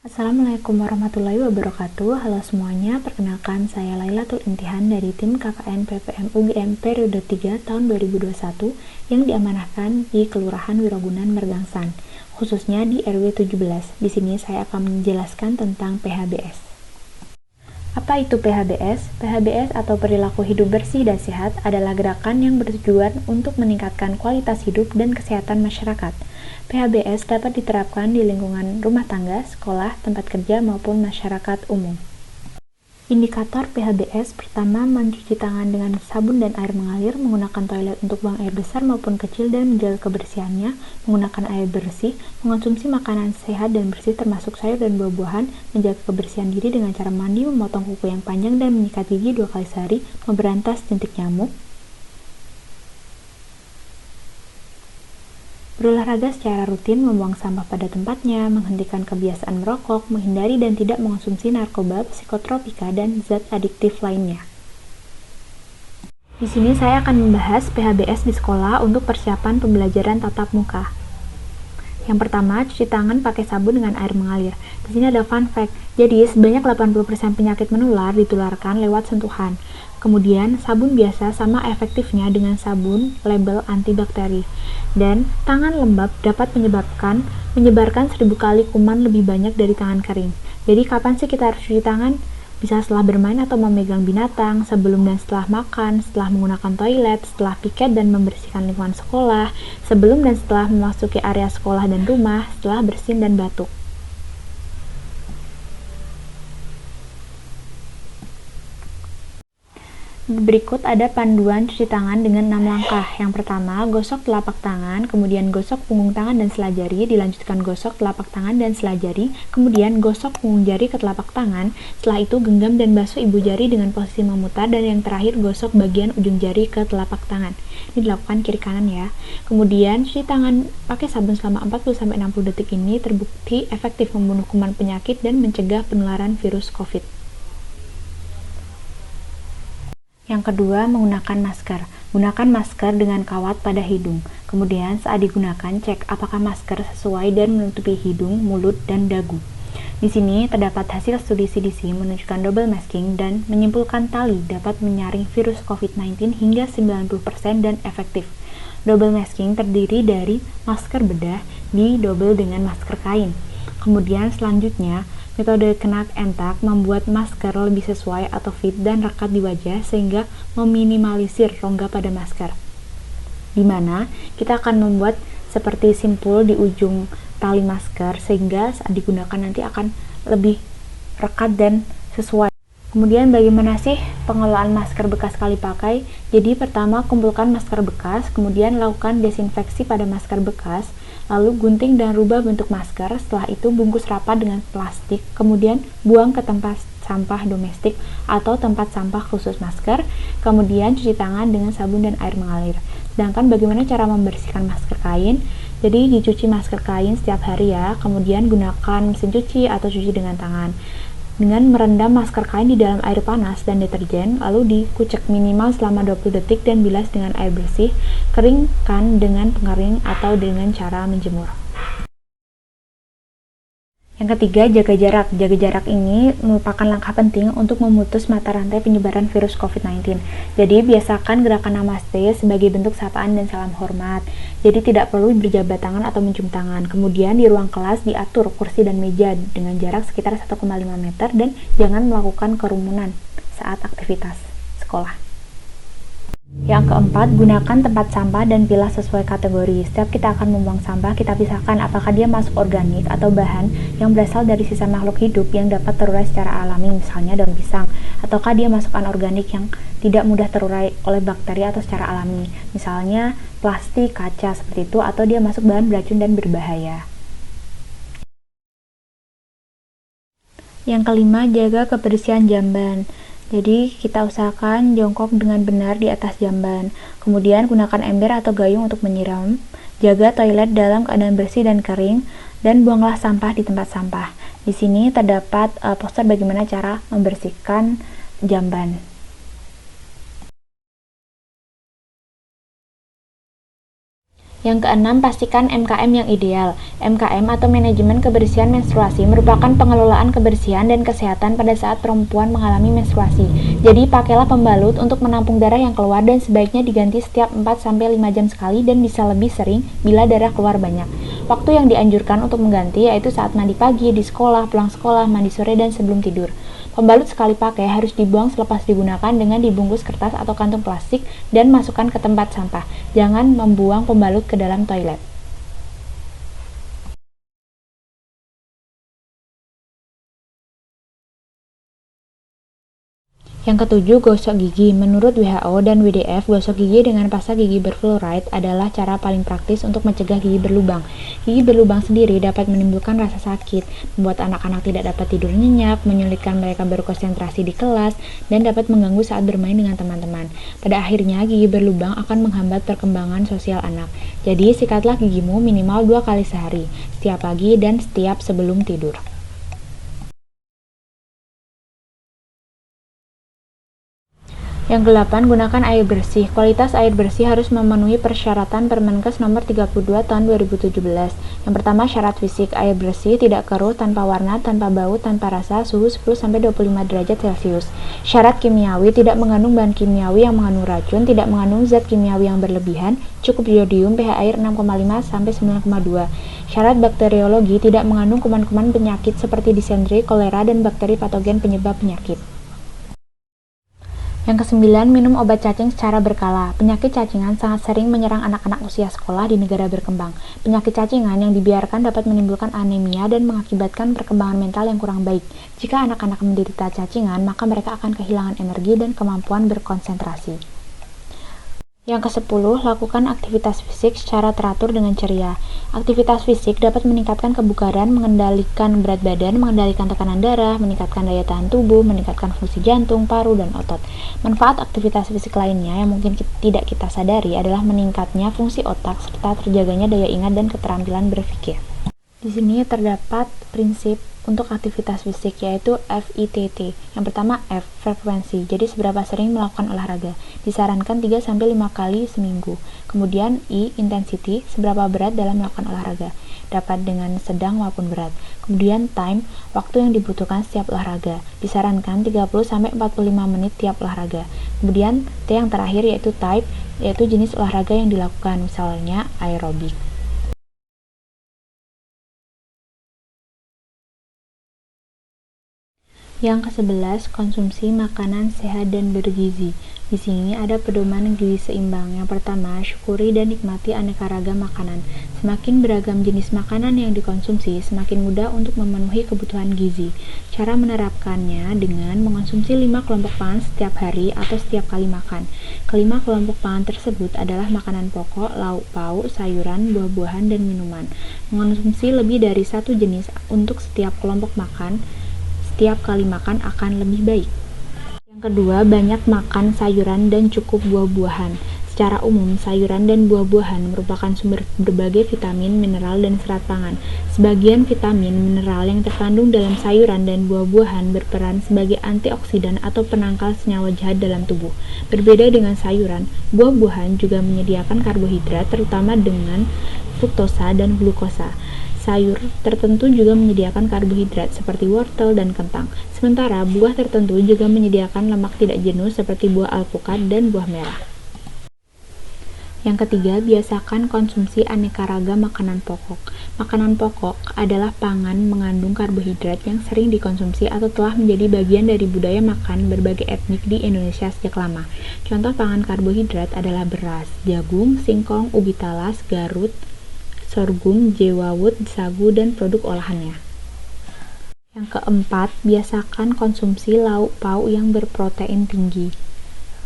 Assalamualaikum warahmatullahi wabarakatuh. Halo semuanya, perkenalkan saya Lailatul Intihan dari tim KKN PPM UGM periode 3 tahun 2021 yang diamanahkan di Kelurahan Wirogunan Mergangsan, khususnya di RW 17. Di sini saya akan menjelaskan tentang PHBS. Apa itu PHBS? PHBS atau perilaku hidup bersih dan sehat adalah gerakan yang bertujuan untuk meningkatkan kualitas hidup dan kesehatan masyarakat. PHBS dapat diterapkan di lingkungan rumah tangga, sekolah, tempat kerja, maupun masyarakat umum. Indikator PHBS pertama, mencuci tangan dengan sabun dan air mengalir, menggunakan toilet untuk buang air besar maupun kecil dan menjaga kebersihannya, menggunakan air bersih, mengonsumsi makanan sehat dan bersih termasuk sayur dan buah-buahan, menjaga kebersihan diri dengan cara mandi, memotong kuku yang panjang dan menyikat gigi 2 kali sehari, memberantas jentik nyamuk, berolahraga secara rutin, membuang sampah pada tempatnya, menghentikan kebiasaan merokok, menghindari dan tidak mengonsumsi narkoba, psikotropika, dan zat adiktif lainnya. Di sini saya akan membahas PHBS di sekolah untuk persiapan pembelajaran tatap muka. Yang pertama, cuci tangan pakai sabun dengan air mengalir. Di sini ada fun fact. Jadi, sebanyak 80% penyakit menular ditularkan lewat sentuhan. Kemudian, sabun biasa sama efektifnya dengan sabun label antibakteri. Dan tangan lembab dapat menyebarkan 1000 kali kuman lebih banyak dari tangan kering. Jadi, kapan sih kita harus cuci tangan? Bisa setelah bermain atau memegang binatang, sebelum dan setelah makan, setelah menggunakan toilet, setelah piket dan membersihkan lingkungan sekolah, sebelum dan setelah memasuki area sekolah dan rumah, setelah bersin dan batuk. Berikut ada panduan cuci tangan dengan 6 langkah. Yang pertama, gosok telapak tangan, kemudian gosok punggung tangan dan selajari, dilanjutkan gosok telapak tangan dan selajari, kemudian gosok punggung jari ke telapak tangan, setelah itu genggam dan basuh ibu jari dengan posisi memutar, dan yang terakhir gosok bagian ujung jari ke telapak tangan. Ini dilakukan kiri kanan ya. Kemudian cuci tangan pakai sabun selama 40-60 detik ini terbukti efektif membunuh kuman penyakit dan mencegah penularan virus COVID. Yang kedua, menggunakan masker. Gunakan masker dengan kawat pada hidung. Kemudian saat digunakan, cek apakah masker sesuai dan menutupi hidung, mulut, dan dagu. Di sini terdapat hasil studi CDC menunjukkan double masking dan menyimpulkan tali dapat menyaring virus COVID-19 hingga 90% dan efektif. Double masking terdiri dari masker bedah didouble dengan masker kain. Kemudian selanjutnya, metode kenak entak membuat masker lebih sesuai atau fit dan rekat di wajah sehingga meminimalisir rongga pada masker. Di mana kita akan membuat seperti simpul di ujung tali masker sehingga saat digunakan nanti akan lebih rekat dan sesuai. Kemudian bagaimana sih pengelolaan masker bekas sekali pakai? Jadi pertama, kumpulkan masker bekas, kemudian lakukan desinfeksi pada masker bekas, lalu gunting dan rubah bentuk masker. Setelah itu bungkus rapat dengan plastik, kemudian buang ke tempat sampah domestik atau tempat sampah khusus masker, kemudian cuci tangan dengan sabun dan air mengalir. Sedangkan bagaimana cara membersihkan masker kain? Jadi dicuci masker kain setiap hari ya, kemudian gunakan mesin cuci atau cuci dengan tangan dengan merendam masker kain di dalam air panas dan deterjen, lalu dikucek minimal selama 20 detik dan bilas dengan air bersih. Keringkan dengan pengering atau dengan cara menjemur. Yang ketiga, jaga jarak. Jaga jarak ini merupakan langkah penting untuk memutus mata rantai penyebaran virus COVID-19. Jadi, biasakan gerakan namaste sebagai bentuk sapaan dan salam hormat. Jadi, tidak perlu berjabat tangan atau mencium tangan. Kemudian, di ruang kelas diatur kursi dan meja dengan jarak sekitar 1,5 meter dan jangan melakukan kerumunan saat aktivitas sekolah. Yang keempat, gunakan tempat sampah dan pilah sesuai kategori. Setiap kita akan membuang sampah, kita pisahkan apakah dia masuk organik atau bahan yang berasal dari sisa makhluk hidup yang dapat terurai secara alami, misalnya daun pisang, ataukah dia masuk anorganik yang tidak mudah terurai oleh bakteri atau secara alami, misalnya plastik, kaca, seperti itu, atau dia masuk bahan beracun dan berbahaya. Yang kelima, jaga kebersihan jamban. Jadi kita usahakan jongkok dengan benar di atas jamban. Kemudian gunakan ember atau gayung untuk menyiram. Jaga toilet dalam keadaan bersih dan kering, dan buanglah sampah di tempat sampah. Di sini terdapat poster bagaimana cara membersihkan jamban. Yang keenam, pastikan MKM yang ideal. MKM atau manajemen kebersihan menstruasi merupakan pengelolaan kebersihan dan kesehatan pada saat perempuan mengalami menstruasi. Jadi, pakailah pembalut untuk menampung darah yang keluar dan sebaiknya diganti setiap 4-5 jam sekali dan bisa lebih sering bila darah keluar banyak. Waktu yang dianjurkan untuk mengganti yaitu saat mandi pagi, di sekolah, pulang sekolah, mandi sore, dan sebelum tidur. Pembalut sekali pakai harus dibuang selepas digunakan dengan dibungkus kertas atau kantung plastik dan masukkan ke tempat sampah. Jangan membuang pembalut ke dalam toilet. Yang ketujuh, gosok gigi. Menurut WHO dan WDF, gosok gigi dengan pasta gigi berfluoride adalah cara paling praktis untuk mencegah gigi berlubang. Gigi berlubang sendiri dapat menimbulkan rasa sakit, membuat anak-anak tidak dapat tidur nyenyak, menyulitkan mereka berkonsentrasi di kelas, dan dapat mengganggu saat bermain dengan teman-teman. Pada akhirnya, gigi berlubang akan menghambat perkembangan sosial anak. Jadi, sikatlah gigimu minimal 2 kali sehari, setiap pagi dan setiap sebelum tidur. Yang ke-8, gunakan air bersih. Kualitas air bersih harus memenuhi persyaratan Permenkes nomor 32 tahun 2017. Yang pertama, syarat fisik. Air bersih tidak keruh, tanpa warna, tanpa bau, tanpa rasa, suhu 10-25 derajat Celcius. Syarat kimiawi, tidak mengandung bahan kimiawi yang mengandung racun, tidak mengandung zat kimiawi yang berlebihan, cukup iodium, pH air 6,5-9,2. Syarat bakteriologi, tidak mengandung kuman-kuman penyakit seperti disentri, kolera, dan bakteri patogen penyebab penyakit. Yang ke-9, minum obat cacing secara berkala. Penyakit cacingan sangat sering menyerang anak-anak usia sekolah di negara berkembang. Penyakit cacingan yang dibiarkan dapat menimbulkan anemia dan mengakibatkan perkembangan mental yang kurang baik. Jika anak-anak menderita cacingan, maka mereka akan kehilangan energi dan kemampuan berkonsentrasi. Yang ke-10, lakukan aktivitas fisik secara teratur dengan ceria. Aktivitas fisik dapat meningkatkan kebugaran, mengendalikan berat badan, mengendalikan tekanan darah, meningkatkan daya tahan tubuh, meningkatkan fungsi jantung, paru, dan otot. Manfaat aktivitas fisik lainnya yang mungkin tidak kita sadari adalah meningkatnya fungsi otak serta terjaganya daya ingat dan keterampilan berpikir. Di sini terdapat prinsip untuk aktivitas fisik yaitu FITT. Yang pertama F, frekuensi. Jadi seberapa sering melakukan olahraga. Disarankan 3-5 kali seminggu. Kemudian I, intensity, seberapa berat dalam melakukan olahraga. Dapat dengan sedang maupun berat. Kemudian time, waktu yang dibutuhkan setiap olahraga. Disarankan 30-45 menit tiap olahraga. Kemudian T yang terakhir yaitu type, yaitu jenis olahraga yang dilakukan, misalnya aerobik. Yang ke-11, konsumsi makanan sehat dan bergizi. Di sini ada pedoman gizi seimbang. Yang pertama, syukuri dan nikmati aneka ragam makanan. Semakin beragam jenis makanan yang dikonsumsi, semakin mudah untuk memenuhi kebutuhan gizi. Cara menerapkannya dengan mengonsumsi 5 kelompok pangan setiap hari atau setiap kali makan. Kelima kelompok pangan tersebut adalah makanan pokok, lauk pauk, sayuran, buah-buahan, dan minuman. Mengonsumsi lebih dari satu jenis untuk setiap kelompok makan setiap kali makan akan lebih baik. Yang kedua, banyak makan sayuran dan cukup buah-buahan. Secara umum, sayuran dan buah-buahan merupakan sumber berbagai vitamin, mineral, dan serat pangan. Sebagian vitamin, mineral yang terkandung dalam sayuran dan buah-buahan berperan sebagai antioksidan atau penangkal senyawa jahat dalam tubuh. Berbeda dengan sayuran, buah-buahan juga menyediakan karbohidrat terutama dengan fruktosa dan glukosa. Sayur tertentu juga menyediakan karbohidrat seperti wortel dan kentang. Sementara buah tertentu juga menyediakan lemak tidak jenuh seperti buah alpukat dan buah merah. Yang ketiga, biasakan konsumsi aneka ragam makanan pokok. Makanan pokok adalah pangan mengandung karbohidrat yang sering dikonsumsi atau telah menjadi bagian dari budaya makan berbagai etnik di Indonesia sejak lama. Contoh pangan karbohidrat adalah beras, jagung, singkong, ubi talas, garut, sorghum, jewawut, sagu, dan produk olahannya. Yang keempat, biasakan konsumsi lauk pauk yang berprotein tinggi.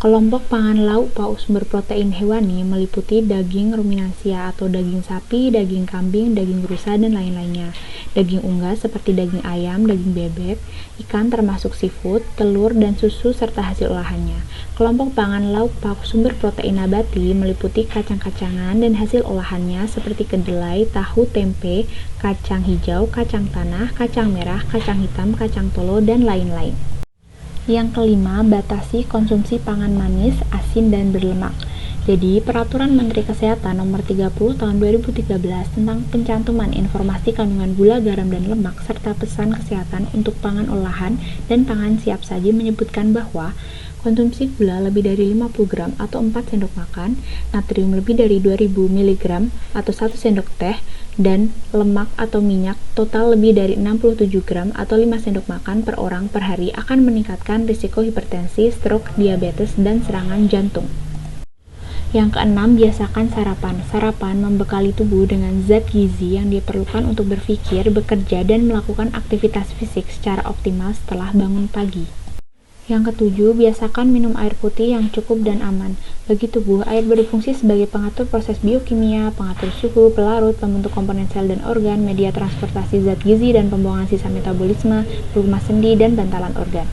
Kelompok pangan lauk pauk sumber protein hewani meliputi daging ruminansia atau daging sapi, daging kambing, daging rusa, dan lain-lainnya. Daging unggas seperti daging ayam, daging bebek, ikan termasuk seafood, telur, dan susu serta hasil olahannya. Kelompok pangan lauk pauk sumber protein nabati meliputi kacang-kacangan dan hasil olahannya seperti kedelai, tahu, tempe, kacang hijau, kacang tanah, kacang merah, kacang hitam, kacang tolo, dan lain-lain. Yang kelima, batasi konsumsi pangan manis, asin, dan berlemak. Jadi, Peraturan Menteri Kesehatan Nomor 30 Tahun 2013 tentang pencantuman informasi kandungan gula, garam, dan lemak, serta pesan kesehatan untuk pangan olahan dan pangan siap saji menyebutkan bahwa konsumsi gula lebih dari 50 gram atau 4 sendok makan, natrium lebih dari 2000 mg atau 1 sendok teh, dan lemak atau minyak total lebih dari 67 gram atau 5 sendok makan per orang per hari akan meningkatkan risiko hipertensi, stroke, diabetes, dan serangan jantung. Yang keenam, biasakan sarapan. Sarapan membekali tubuh dengan zat gizi yang diperlukan untuk berpikir, bekerja, dan melakukan aktivitas fisik secara optimal setelah bangun pagi. Yang ketujuh, biasakan minum air putih yang cukup dan aman. Bagi tubuh, air berfungsi sebagai pengatur proses biokimia, pengatur suhu, pelarut, pembentuk komponen sel dan organ, media transportasi zat gizi dan pembuangan sisa metabolisme, rumah sendi, dan bantalan organ.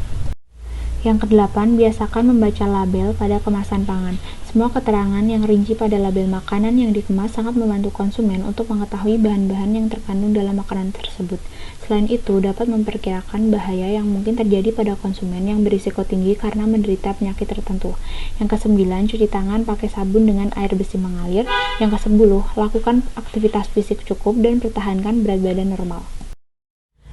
Yang kedelapan, biasakan membaca label pada kemasan pangan. Semua keterangan yang rinci pada label makanan yang dikemas sangat membantu konsumen untuk mengetahui bahan-bahan yang terkandung dalam makanan tersebut. Selain itu, dapat memperkirakan bahaya yang mungkin terjadi pada konsumen yang berisiko tinggi karena menderita penyakit tertentu. Yang kesembilan, cuci tangan pakai sabun dengan air bersih mengalir. Yang kesepuluh, lakukan aktivitas fisik cukup dan pertahankan berat badan normal.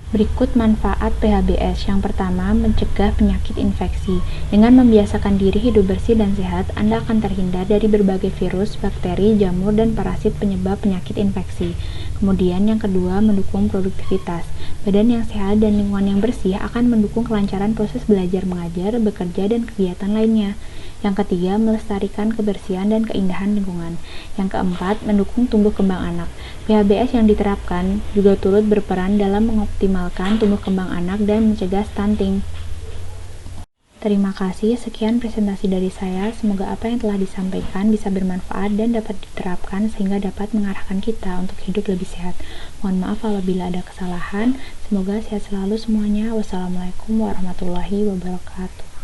Berikut manfaat PHBS. Yang pertama, mencegah penyakit infeksi. Dengan membiasakan diri hidup bersih dan sehat, Anda akan terhindar dari berbagai virus, bakteri, jamur, dan parasit penyebab penyakit infeksi. Kemudian yang kedua, mendukung produktivitas. Badan yang sehat dan lingkungan yang bersih akan mendukung kelancaran proses belajar mengajar, bekerja, dan kegiatan lainnya. Yang ketiga, melestarikan kebersihan dan keindahan lingkungan. Yang keempat, mendukung tumbuh kembang anak. PHBS yang diterapkan juga turut berperan dalam mengoptimalkan tumbuh kembang anak dan mencegah stunting. Terima kasih, sekian presentasi dari saya. Semoga apa yang telah disampaikan bisa bermanfaat dan dapat diterapkan sehingga dapat mengarahkan kita untuk hidup lebih sehat. Mohon maaf apabila ada kesalahan. Semoga sehat selalu semuanya. Wassalamualaikum warahmatullahi wabarakatuh.